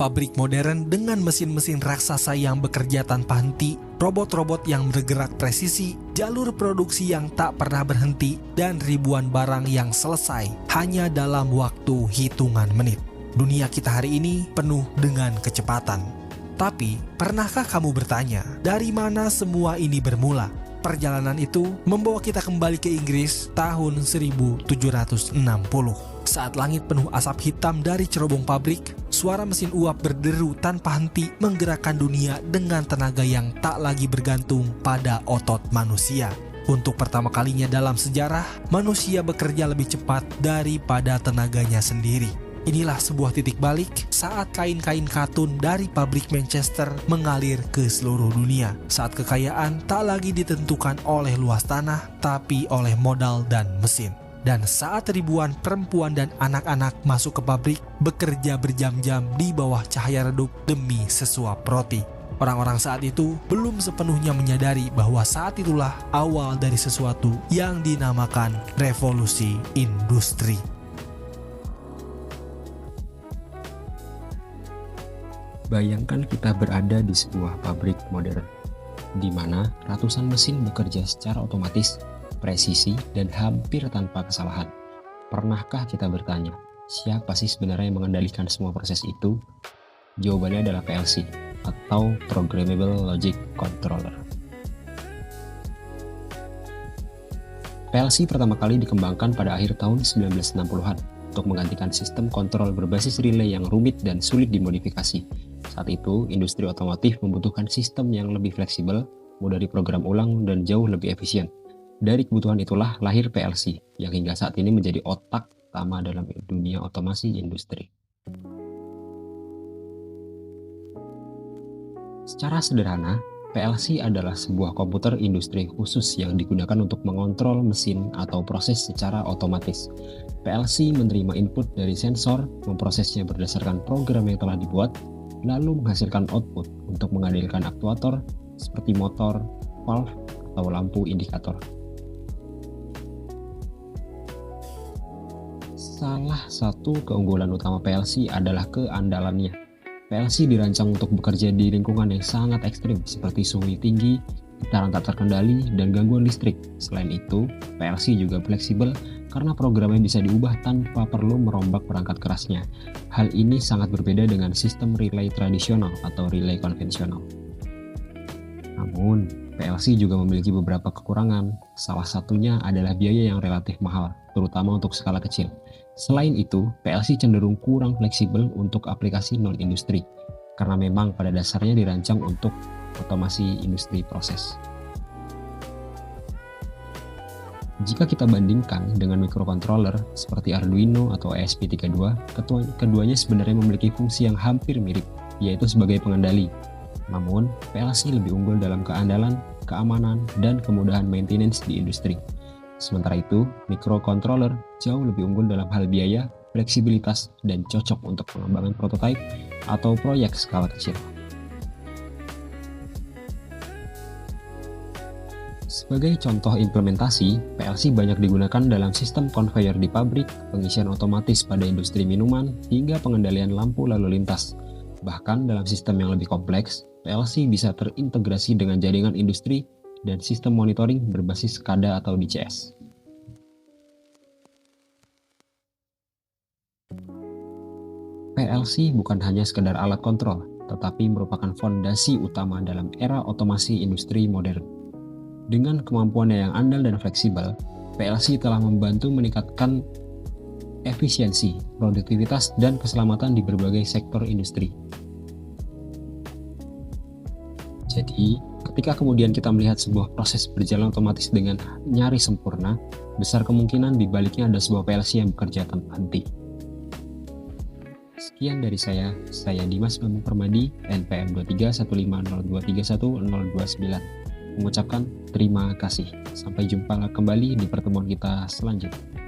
pabrik modern dengan mesin-mesin raksasa yang bekerja tanpa henti, robot-robot yang bergerak presisi, jalur produksi yang tak pernah berhenti, dan ribuan barang yang selesai hanya dalam waktu hitungan menit. Dunia kita hari ini penuh dengan kecepatan. Tapi, pernahkah kamu bertanya, dari mana semua ini bermula? Perjalanan itu membawa kita kembali ke Inggris tahun 1760. Saat langit penuh asap hitam dari cerobong pabrik, suara mesin uap berderu tanpa henti menggerakkan dunia dengan tenaga yang tak lagi bergantung pada otot manusia. Untuk pertama kalinya dalam sejarah, manusia bekerja lebih cepat daripada tenaganya sendiri. Inilah sebuah titik balik saat kain-kain katun dari pabrik Manchester mengalir ke seluruh dunia. Saat kekayaan tak lagi ditentukan oleh luas tanah, tapi oleh modal dan mesin. Dan saat ribuan perempuan dan anak-anak masuk ke pabrik, bekerja berjam-jam di bawah cahaya redup demi sesuap roti. Orang-orang saat itu belum sepenuhnya menyadari bahwa saat itulah awal dari sesuatu yang dinamakan revolusi industri. Bayangkan kita berada di sebuah pabrik modern, di mana ratusan mesin bekerja secara otomatis, presisi, dan hampir tanpa kesalahan. Pernahkah kita bertanya, siapa sih sebenarnya yang mengendalikan semua proses itu? Jawabannya adalah PLC, atau Programmable Logic Controller. PLC pertama kali dikembangkan pada akhir tahun 1960-an untuk menggantikan sistem kontrol berbasis relay yang rumit dan sulit dimodifikasi. Saat itu, industri otomotif membutuhkan sistem yang lebih fleksibel, mudah diprogram ulang, dan jauh lebih efisien. Dari kebutuhan itulah lahir PLC, yang hingga saat ini menjadi otak utama dalam dunia otomasi industri. Secara sederhana, PLC adalah sebuah komputer industri khusus yang digunakan untuk mengontrol mesin atau proses secara otomatis. PLC menerima input dari sensor, memprosesnya berdasarkan program yang telah dibuat, lalu menghasilkan output untuk mengandalkan aktuator seperti motor, valve, atau lampu indikator. Salah satu keunggulan utama PLC adalah keandalannya. PLC dirancang untuk bekerja di lingkungan yang sangat ekstrim seperti suhu tinggi, getaran tak terkendali, dan gangguan listrik. Selain itu, PLC juga fleksibel karena programnya bisa diubah tanpa perlu merombak perangkat kerasnya. Hal ini sangat berbeda dengan sistem relay tradisional atau relay konvensional. Namun, PLC juga memiliki beberapa kekurangan. Salah satunya adalah biaya yang relatif mahal, terutama untuk skala kecil. Selain itu, PLC cenderung kurang fleksibel untuk aplikasi non-industri, karena memang pada dasarnya dirancang untuk otomasi industri proses. Jika kita bandingkan dengan microcontroller seperti Arduino atau ESP32, keduanya sebenarnya memiliki fungsi yang hampir mirip, yaitu sebagai pengendali. Namun, PLC lebih unggul dalam keandalan, keamanan, dan kemudahan maintenance di industri. Sementara itu, microcontroller jauh lebih unggul dalam hal biaya, fleksibilitas, dan cocok untuk pengembangan prototipe atau proyek skala kecil. Sebagai contoh implementasi, PLC banyak digunakan dalam sistem conveyor di pabrik, pengisian otomatis pada industri minuman, hingga pengendalian lampu lalu lintas. Bahkan dalam sistem yang lebih kompleks, PLC bisa terintegrasi dengan jaringan industri dan sistem monitoring berbasis SCADA atau DCS. PLC bukan hanya sekedar alat kontrol, tetapi merupakan fondasi utama dalam era otomasi industri modern. Dengan kemampuannya yang andal dan fleksibel, PLC telah membantu meningkatkan efisiensi, produktivitas, dan keselamatan di berbagai sektor industri. Jadi, ketika kemudian kita melihat sebuah proses berjalan otomatis dengan nyaris sempurna, besar kemungkinan di baliknya ada sebuah PLC yang bekerja tanpa henti. Sekian dari saya Dimas Bambang Permadi, NPM 23150231029. Mengucapkan terima kasih. Sampai jumpa kembali di pertemuan kita selanjutnya.